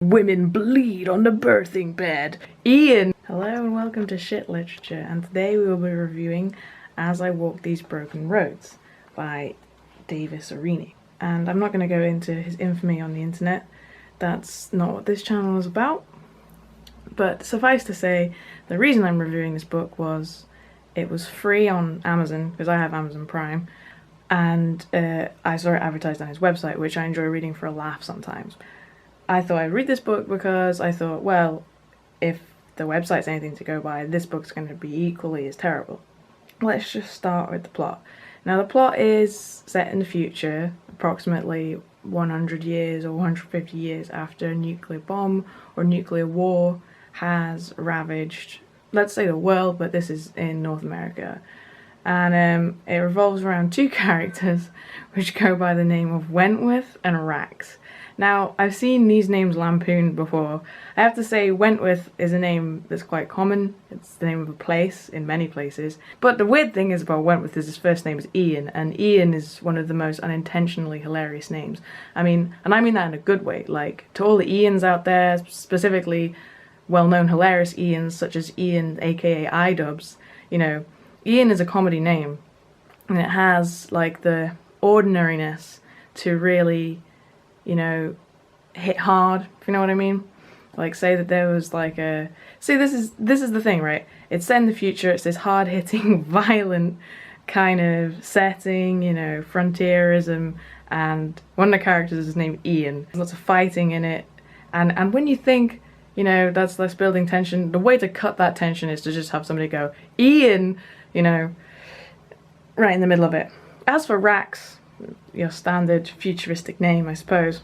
Women bleed on the birthing bed. Ian! Hello and welcome to Shit Literature, and today we will be reviewing As I Walk These Broken Roads by Davis Aurini. And I'm not going to go into his infamy on the internet. That's not what this channel is about. But suffice to say, the reason I'm reviewing this book was it was free on Amazon, because I have Amazon Prime, and I saw it advertised on his website, which I enjoy reading for a laugh sometimes. I thought I'd read this book because I thought, well, if the website's anything to go by, this book's going to be equally as terrible. Let's just start with the plot. Now, the plot is set in the future, approximately 100 years or 150 years after a nuclear bomb or nuclear war has ravaged, let's say, the world, but this is in North America. And it revolves around two characters which go by the name of Wentworth and Rax. Now, I've seen these names lampooned before. I have to say Wentworth is a name that's quite common. It's the name of a place in many places. But the weird thing is about Wentworth is his first name is Ian, and Ian is one of the most unintentionally hilarious names. I mean, and I mean that in a good way. Like, to all the Ians out there, specifically well-known hilarious Ians such as Ian aka iDubbbz, you know, Ian is a comedy name, and it has like the ordinariness to really, you know, hit hard, if you know what I mean. Like, say that there was like a, see, this is the thing, right? It's set in the future, it's this hard-hitting, violent kind of setting, you know, frontierism, and one of the characters is named Ian. There's lots of fighting in it, and when you think, you know, that's less building tension, the way to cut that tension is to just have somebody go, Ian, you know, right in the middle of it. As for Rax, your standard futuristic name, I suppose.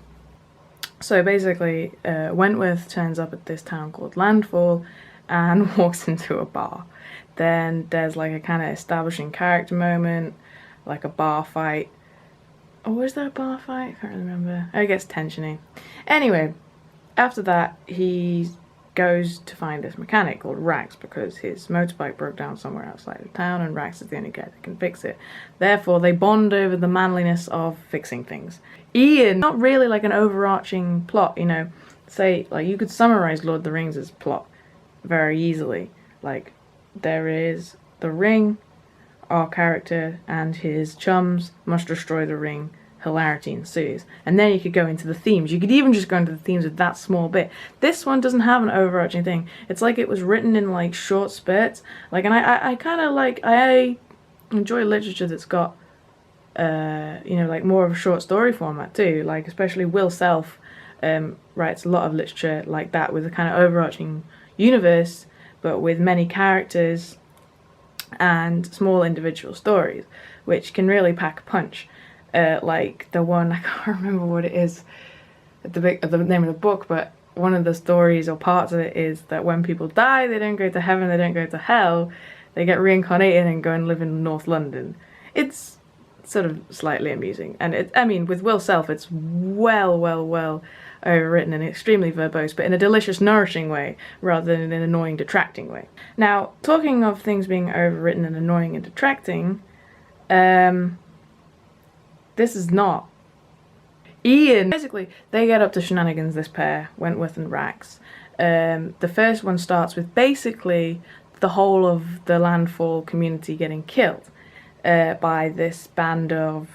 So basically, Wentworth turns up at this town called Landfall and walks into a bar. Then there's like a kind of establishing character moment, like a bar fight. Oh, was there a bar fight? I can't remember. It gets tensiony. Anyway, after that, he goes to find this mechanic called Rax because his motorbike broke down somewhere outside of town and Rax is the only guy that can fix it. Therefore, they bond over the manliness of fixing things. Ian, not really like an overarching plot, you know. Say, like, you could summarize Lord of the Rings' plot very easily. Like, there is the ring, our character and his chums must destroy the ring, hilarity ensues. And then you could go into the themes. You could even just go into the themes with that small bit. This one doesn't have an overarching thing. It's like it was written in like short spurts. Like, and I kind of like, I enjoy literature that's got, you know, like more of a short story format too. Like, especially Will Self writes a lot of literature like that with a kind of overarching universe, but with many characters and small individual stories, which can really pack a punch. Like the one, I can't remember what it is at the name of the book, but one of the stories or parts of it is that when people die, they don't go to heaven, they don't go to hell, they get reincarnated and go and live in North London. It's sort of slightly amusing, and I mean, with Will Self, it's well overwritten and extremely verbose, but in a delicious, nourishing way, rather than in an annoying, detracting way. Now, talking of things being overwritten and annoying and detracting, this is not. Ian, basically, they get up to shenanigans, this pair, Wentworth and Rax. The first one starts with basically the whole of the Landfall community getting killed by this band of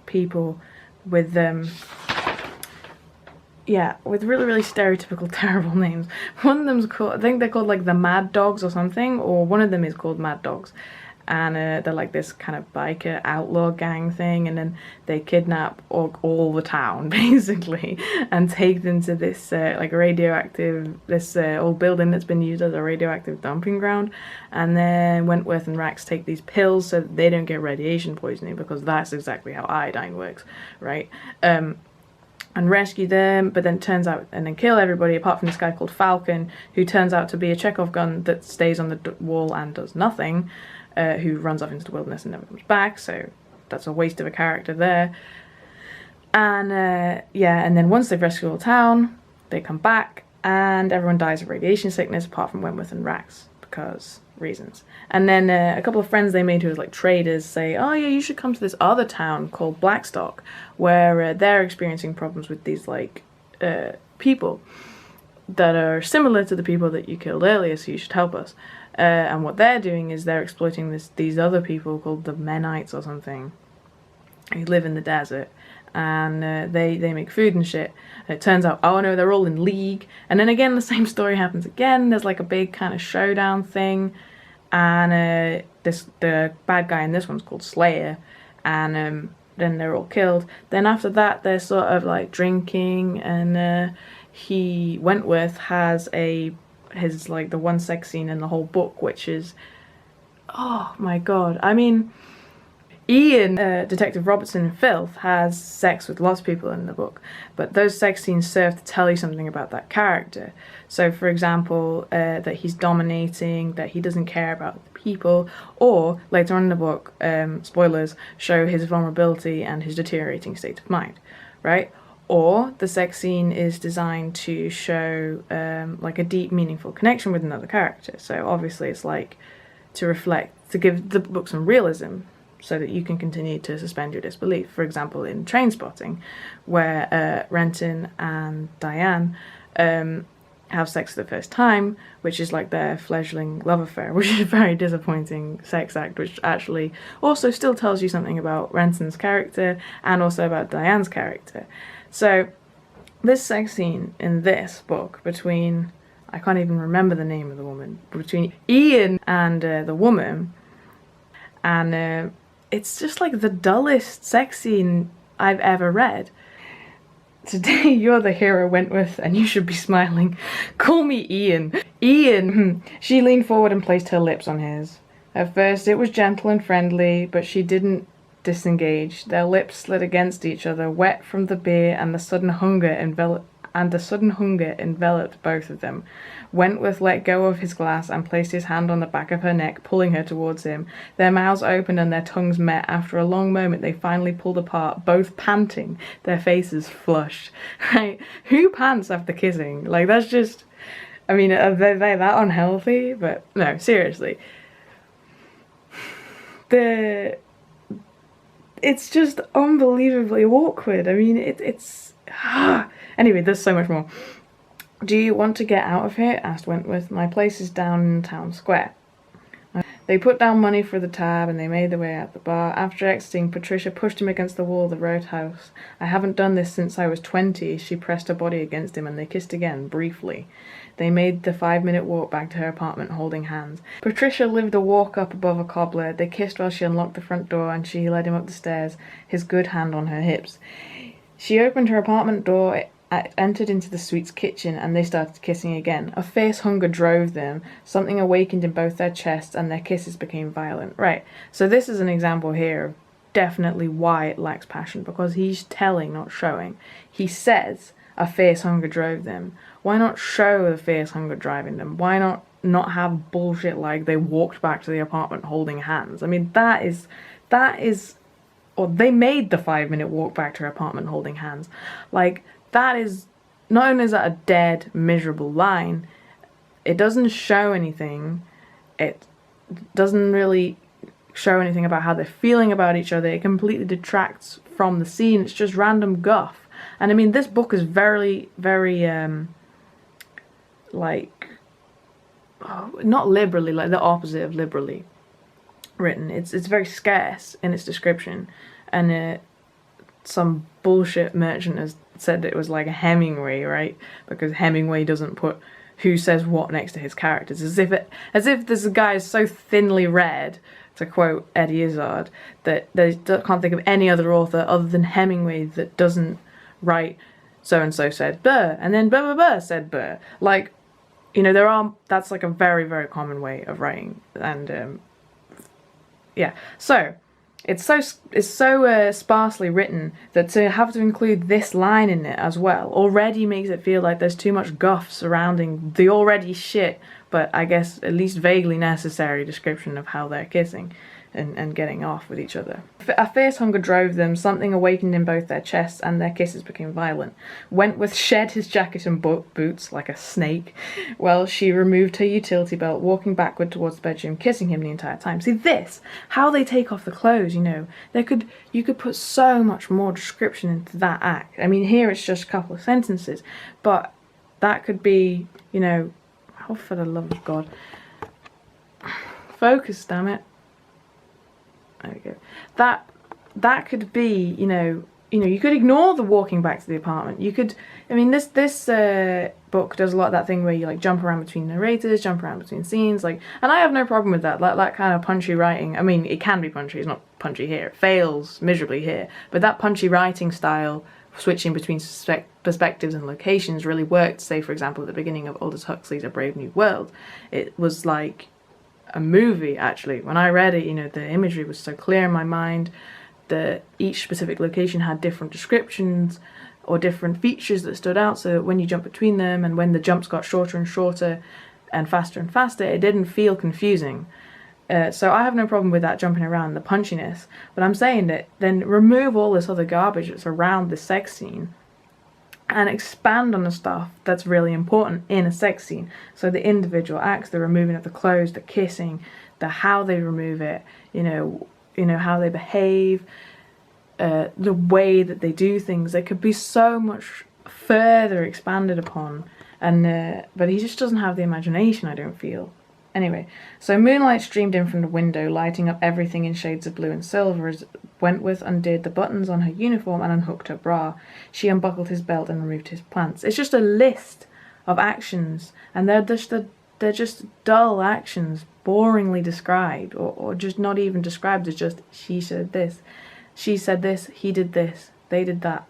people with yeah, with really stereotypical, terrible names. One of them's called, I think they're called like the Mad Dogs or something, or one of them is called Mad Dogs. And they're like this kind of biker outlaw gang thing, and then they kidnap all the town basically and take them to this like radioactive, this old building that's been used as a radioactive dumping ground. And then Wentworth and Rax take these pills so that they don't get radiation poisoning, because that's exactly how iodine works, right? And rescue them, but then turns out, and then kill everybody apart from this guy called Falcon, who turns out to be a Chekhov gun that stays on the wall and does nothing. Who runs off into the wilderness and never comes back, so that's a waste of a character there. And yeah, and then once they've rescued all the town, they come back and everyone dies of radiation sickness apart from Wentworth and Rax, because reasons. And then a couple of friends they made who was like traders say, oh yeah, you should come to this other town called Blackstock, where they're experiencing problems with these like people that are similar to the people that you killed earlier, so you should help us. And what they're doing is they're exploiting these other people called the Menites or something, who live in the desert, and they make food and shit. And it turns out, oh no, they're all in league. And then again, the same story happens again. There's like a big kind of showdown thing, and the bad guy in this one's called Slayer, and then they're all killed. Then after that, they're sort of like drinking, and Wentworth has his like the one sex scene in the whole book, which is, oh my god, I mean, Ian, Detective Robertson in Filth, has sex with lots of people in the book, but those sex scenes serve to tell you something about that character. So, for example, that he's dominating, that he doesn't care about the people, or later on in the book, spoilers, show his vulnerability and his deteriorating state of mind, right? Or the sex scene is designed to show like a deep, meaningful connection with another character. So obviously it's like to give the book some realism, so that you can continue to suspend your disbelief. For example, in Trainspotting, where Renton and Diane have sex for the first time, which is like their fledgling love affair, which is a very disappointing sex act, which actually also still tells you something about Renton's character and also about Diane's character. So this sex scene in this book between, I can't even remember the name of the woman, between Ian and the woman, and it's just like the dullest sex scene I've ever read. Today you're the hero, Wentworth, and you should be smiling. Call me Ian. Ian! She leaned forward and placed her lips on his. At first it was gentle and friendly, but she didn't disengage. Their lips slid against each other, wet from the beer, and the sudden hunger enveloped both of them. Wentworth let go of his glass and placed his hand on the back of her neck, pulling her towards him. Their mouths opened and their tongues met. After a long moment, they finally pulled apart, both panting, their faces flushed. Right? Who pants after kissing? Like, that's just... I mean, are they that unhealthy? But no, seriously. It's just unbelievably awkward. I mean, it's... Anyway, there's so much more. "Do you want to get out of here?" asked Wentworth. "My place is down in the town square." They put down money for the tab and they made their way out the bar. After exiting, Patricia pushed him against the wall of the roadhouse. "I haven't done this since I was 20. She pressed her body against him and they kissed again, briefly. They made the 5-minute walk back to her apartment, holding hands. Patricia lived a walk up above a cobbler. They kissed while she unlocked the front door and she led him up the stairs, his good hand on her hips. She opened her apartment door, entered into the suite's kitchen, and they started kissing again. A fierce hunger drove them. Something awakened in both their chests, and their kisses became violent. Right, so this is an example here of definitely why it lacks passion, because he's telling, not showing. He says a fierce hunger drove them. Why not show the fierce hunger driving them? Why not have bullshit like they walked back to the apartment holding hands? I mean, that is, or they made the 5-minute walk back to her apartment holding hands. Like, that is, not only is that a dead, miserable line, it doesn't show anything. It doesn't really show anything about how they're feeling about each other. It completely detracts from the scene. It's just random guff. And I mean, this book is very, very, not liberally, like the opposite of liberally written. It's very scarce in its description, and some bullshit merchant has said it was like a Hemingway, right? Because Hemingway doesn't put who says what next to his characters, as if this guy is so thinly read, to quote Eddie Izzard, that they can't think of any other author other than Hemingway that doesn't write so and so said Burr and then blah blah blah said Burr. Like, you know, that's like a very, very common way of writing, and yeah, so it's so sparsely written that to have to include this line in it as well already makes it feel like there's too much guff surrounding the already shit, but I guess at least vaguely necessary description of how they're kissing and getting off with each other. A fierce hunger drove them. Something awakened in both their chests, and their kisses became violent. Wentworth shed his jacket and boots like a snake, while she removed her utility belt, walking backward towards the bedroom, kissing him the entire time. See this, how they take off the clothes, you know, you could put so much more description into that act. I mean, here it's just a couple of sentences, but That could be, you know, oh, for the love of God. Focus, damn it. There we go. That could be, you know, you could ignore the walking back to the apartment. You could, I mean, this book does a lot of that thing where you like jump around between narrators, jump around between scenes, like, and I have no problem with that. That kind of punchy writing. I mean, it can be punchy. It's not punchy here. It fails miserably here. But that punchy writing style, switching between perspectives and locations, really worked. Say, for example, at the beginning of Aldous Huxley's A Brave New World, it was like a movie. Actually, when I read it, you know, the imagery was so clear in my mind. That each specific location had different descriptions or different features that stood out, so that when you jump between them and when the jumps got shorter and shorter and faster, it didn't feel confusing. So I have no problem with that jumping around, the punchiness, but I'm saying that then remove all this other garbage that's around the sex scene and expand on the stuff that's really important in a sex scene. So the individual acts, the removing of the clothes, the kissing, the how they remove it, you know, how they behave, the way that they do things. They could be so much further expanded upon, and but he just doesn't have the imagination, I don't feel. Anyway, so moonlight streamed in from the window, lighting up everything in shades of blue and silver as Wentworth undid the buttons on her uniform and unhooked her bra. She unbuckled his belt and removed his pants. It's just a list of actions, and they're just dull actions, boringly described, or just not even described as just, she said this, he did this, they did that.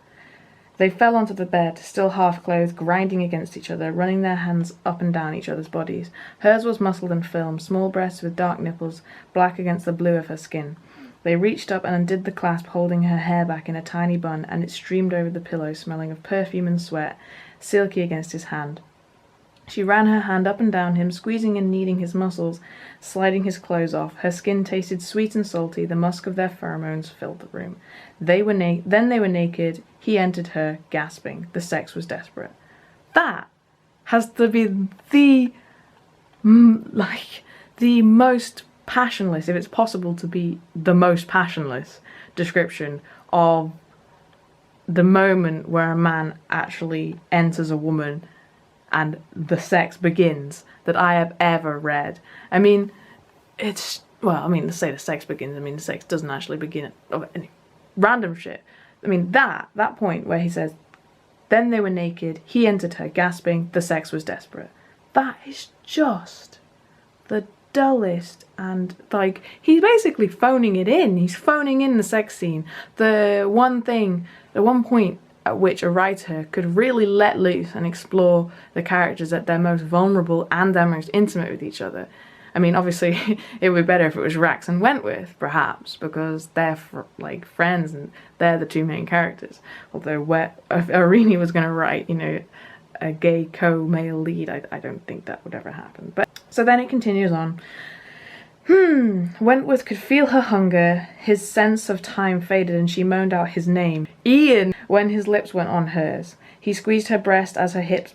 They fell onto the bed, still half-clothed, grinding against each other, running their hands up and down each other's bodies. Hers was muscled and firm, small breasts with dark nipples, black against the blue of her skin. They reached up and undid the clasp, holding her hair back in a tiny bun, and it streamed over the pillow, smelling of perfume and sweat, silky against his hand. She ran her hand up and down him, squeezing and kneading his muscles, sliding his clothes off. Her skin tasted sweet and salty. The musk of their pheromones filled the room. Then they were naked. He entered her, gasping. The sex was desperate. That has to be the most passionless, if it's possible to be the most passionless description of the moment where a man actually enters a woman and the sex begins that I have ever read. I mean, it's, well, I mean, to say the sex begins, I mean, the sex doesn't actually begin at random shit. I mean, that point where he says, then they were naked, he entered her, gasping, the sex was desperate. That is just the dullest, and like, he's basically phoning it in. He's phoning in the sex scene. The one point at which a writer could really let loose and explore the characters at their most vulnerable and their most intimate with each other. I mean, obviously, it would be better if it was Rax and Wentworth, perhaps, because they're like friends and they're the two main characters. Although, if Aurini was going to write, you know, a gay co-male lead, I don't think that would ever happen. But so then it continues on. Wentworth could feel her hunger. His sense of time faded and she moaned out his name, Ian, when his lips went on hers. He squeezed her breast as her hips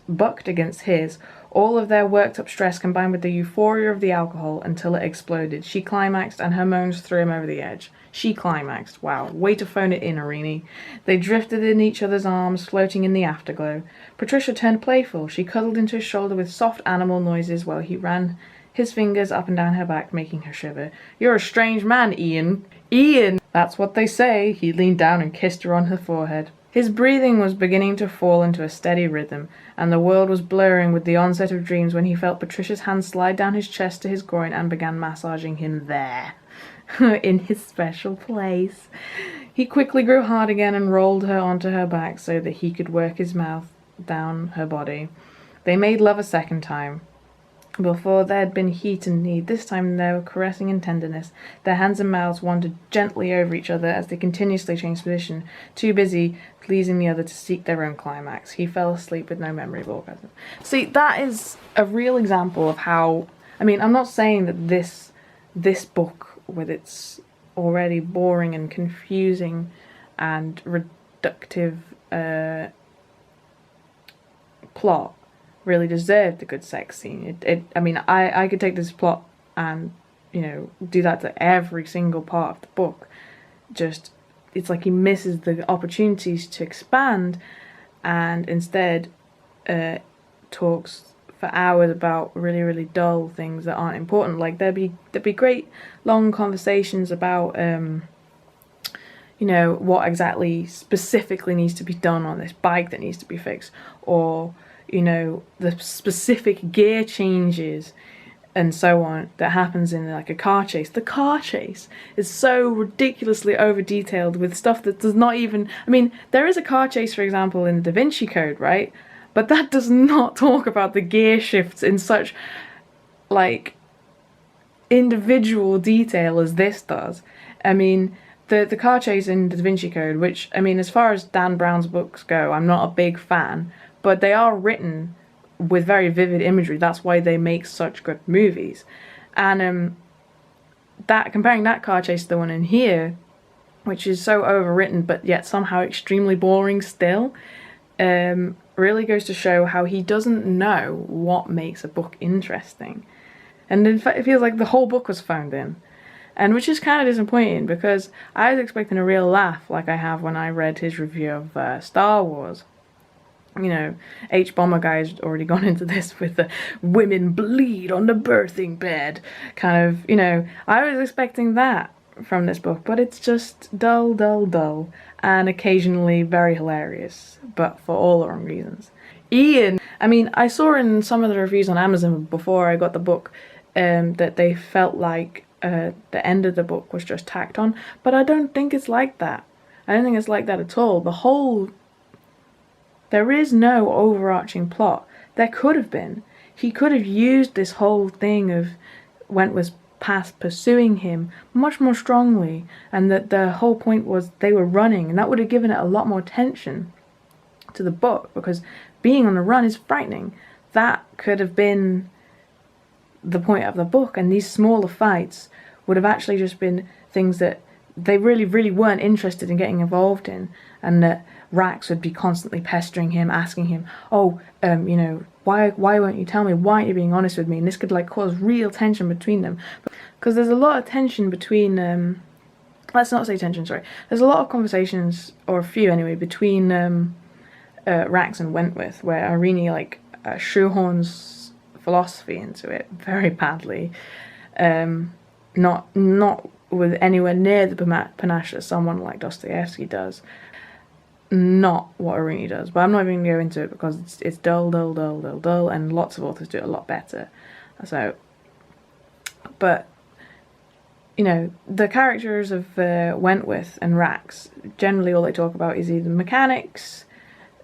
bucked against his. All of their worked-up stress combined with the euphoria of the alcohol until it exploded. She climaxed and her moans threw him over the edge. She climaxed. Wow, way to phone it in, Aurini. They drifted in each other's arms, floating in the afterglow. Patricia turned playful. She cuddled into his shoulder with soft animal noises while he ran his fingers up and down her back, making her shiver. You're a strange man, Ian. Ian! That's what they say. He leaned down and kissed her on her forehead. His breathing was beginning to fall into a steady rhythm, and the world was blurring with the onset of dreams when he felt Patricia's hand slide down his chest to his groin and began massaging him there, in his special place. He quickly grew hard again and rolled her onto her back so that he could work his mouth down her body. They made love a second time. Before there had been heat and need, this time there were caressing and tenderness. Their hands and mouths wandered gently over each other as they continuously changed position, too busy pleasing the other to seek their own climax. He fell asleep with no memory of orgasm. See, that is a real example of how, I mean, I'm not saying that this book, with its already boring and confusing and reductive plot, really deserved a good sex scene. I mean, I could take this plot and, you know, do that to every single part of the book. Just, it's like he misses the opportunities to expand and instead talks for hours about really, really dull things that aren't important. Like there'd be great long conversations about you know, what exactly specifically needs to be done on this bike that needs to be fixed, or you know, the specific gear changes and so on that happens in like a car chase. The car chase is so ridiculously over detailed with stuff that does not even, I mean, there is a car chase, for example, in the Da Vinci Code, right? But that does not talk about the gear shifts in such like individual detail as this does. I mean, the car chase in the Da Vinci Code, which, I mean, as far as Dan Brown's books go, I'm not a big fan, but they are written with very vivid imagery. That's why they make such good movies. And that, comparing that car chase to the one in here, which is so overwritten but yet somehow extremely boring still, really goes to show how he doesn't know what makes a book interesting. And in fact, it feels like the whole book was phoned in. And which is kind of disappointing, because I was expecting a real laugh like I have when I read his review of Star Wars. You know, H. Bomber Guy's already gone into this with the women bleed on the birthing bed kind of, you know, I was expecting that from this book, but it's just dull, dull, dull, and occasionally very hilarious, but for all the wrong reasons. Ian, I mean, I saw in some of the reviews on Amazon before I got the book that they felt like the end of the book was just tacked on, but I don't think it's like that. I don't think it's like that at all. There is no overarching plot. There could have been. He could have used this whole thing of Wentworth's past pursuing him much more strongly, and that the whole point was they were running, and that would have given it a lot more tension to the book, because being on the run is frightening. That could have been the point of the book, and these smaller fights would have actually just been things that they really, really weren't interested in getting involved in, and that Rax would be constantly pestering him, asking him, oh, you know, why won't you tell me? Why aren't you being honest with me? And this could like cause real tension between them, because there's a lot of tension between let's not say tension, sorry, there's a lot of conversations, or a few anyway, between Rax and Wentworth, where Aurini like shoehorns philosophy into it very badly, not with anywhere near the panache that someone like Dostoevsky does. Not what Aurini does, but I'm not even going to go into it because it's dull, dull, dull, dull, dull, and lots of authors do it a lot better. So, but, you know, the characters of Wentworth and Rax, generally all they talk about is either mechanics,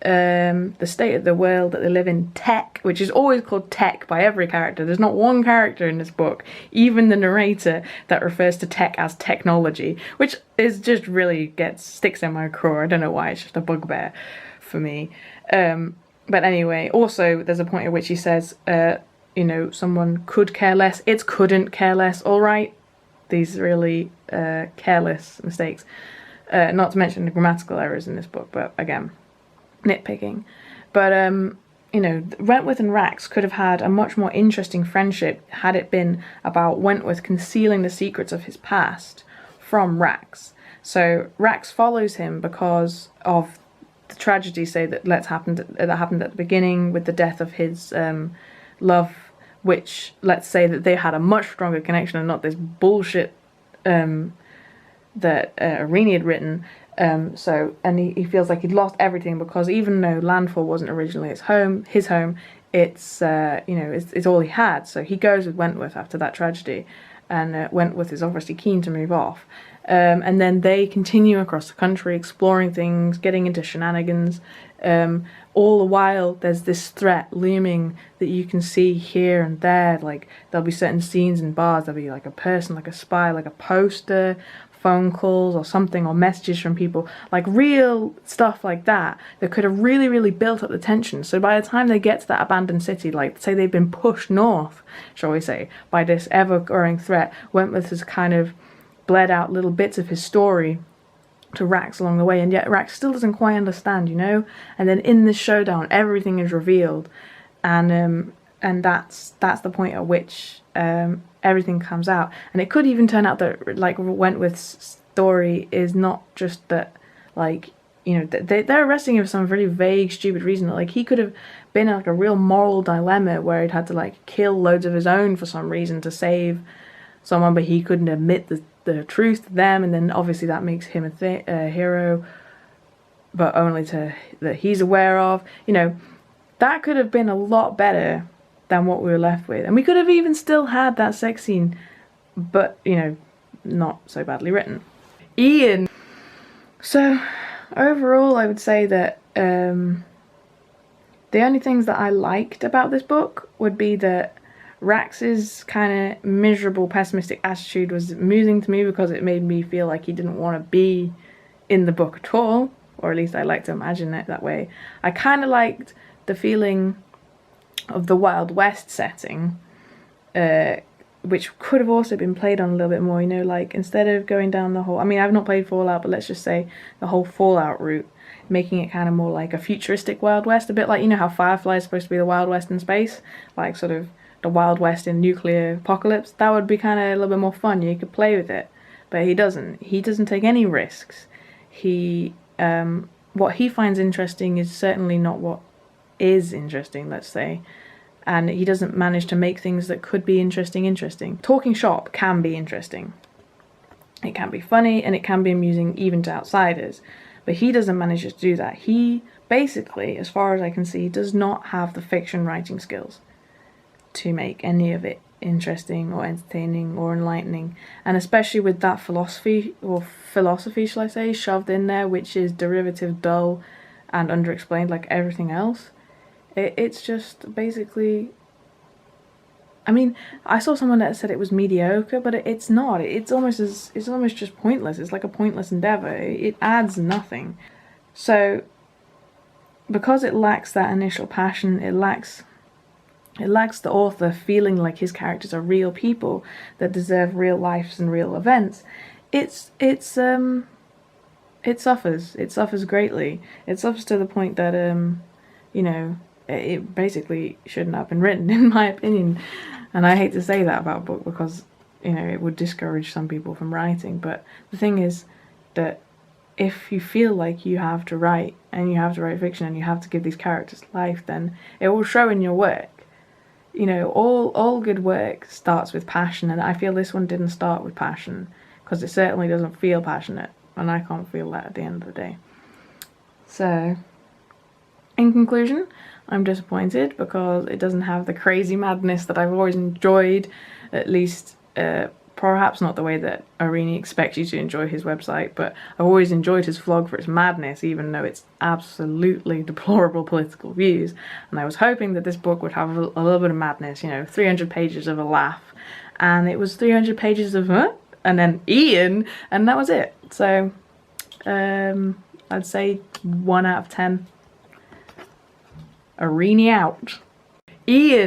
the state of the world that they live in, tech, which is always called tech by every character. There's not one character in this book, even the narrator, that refers to tech as technology, which is just really sticks in my craw. I don't know why, it's just a bugbear for me. But anyway, also there's a point at which he says, you know, someone could care less. It's couldn't care less, all right? These really careless mistakes. Not to mention the grammatical errors in this book, but again, nitpicking. But you know, Wentworth and Rax could have had a much more interesting friendship had it been about Wentworth concealing the secrets of his past from Rax. So Rax follows him because of the tragedy, say, that happened at the beginning with the death of his love, which, let's say that they had a much stronger connection and not this bullshit that Aurini had written. So, and he feels like he'd lost everything, because even though Landfall wasn't originally his home, it's you know, it's all he had. So he goes with Wentworth after that tragedy, and Wentworth is obviously keen to move off. And then they continue across the country, exploring things, getting into shenanigans. All the while, there's this threat looming that you can see here and there. Like, there'll be certain scenes in bars, there'll be like a person, like a spy, like a poster, phone calls or something, or messages from people, like real stuff like that could have really, really built up the tension. So by the time they get to that abandoned city, like say they've been pushed north, shall we say, by this ever-growing threat, Wentworth has kind of bled out little bits of his story to Rax along the way, and yet Rax still doesn't quite understand, you know? And then in this showdown, everything is revealed, and that's the point at which everything comes out. And it could even turn out that, like, Wentworth's story is not just that, like, you know, they're arresting him for some really vague, stupid reason. Like, he could have been in like a real moral dilemma where he'd had to like kill loads of his own for some reason to save someone, but he couldn't admit the truth to them, and then obviously that makes him a hero, but only to that he's aware of. You know, that could have been a lot better than what we were left with, and we could have even still had that sex scene, but you know, not so badly written. Ian. So overall, I would say that the only things that I liked about this book would be that Rax's kind of miserable, pessimistic attitude was amusing to me because it made me feel like he didn't want to be in the book at all, or at least I like to imagine it that way. I kind of liked the feeling of the Wild West setting, which could have also been played on a little bit more, you know, like instead of going down the whole, I mean, I've not played Fallout, but let's just say the whole Fallout route, making it kind of more like a futuristic Wild West, a bit like, you know how Firefly is supposed to be the Wild West in space, like sort of the Wild West in nuclear apocalypse. That would be kind of a little bit more fun. You could play with it, but he doesn't take any risks. He what he finds interesting is certainly not what is interesting, let's say, and he doesn't manage to make things that could be interesting. Talking shop can be interesting, it can be funny, and it can be amusing even to outsiders, but he doesn't manage to do that. He basically, as far as I can see, does not have the fiction writing skills to make any of it interesting or entertaining or enlightening, and especially with that philosophy shall I say, shoved in there, which is derivative, dull, and underexplained like everything else. It's just basically, I mean, I saw someone that said it was mediocre, but it's not. It's almost just pointless. It's like a pointless endeavor. It adds nothing. So because it lacks that initial passion, it lacks the author feeling like his characters are real people that deserve real lives and real events. It suffers greatly. It suffers to the point that you know, it basically shouldn't have been written, in my opinion. And I hate to say that about a book because, you know, it would discourage some people from writing. But the thing is that if you feel like you have to write, and you have to write fiction, and you have to give these characters life, then it will show in your work. You know, all good work starts with passion, and I feel this one didn't start with passion, because it certainly doesn't feel passionate, and I can't feel that at the end of the day. So, in conclusion, I'm disappointed because it doesn't have the crazy madness that I've always enjoyed, at least perhaps not the way that Aurini expects you to enjoy his website, but I've always enjoyed his vlog for its madness, even though it's absolutely deplorable political views. And I was hoping that this book would have a little bit of madness, you know, 300 pages of a laugh. And it was 300 pages of, and then Ian, and that was it. So, I'd say 1 out of 10. Aurini out. Ian.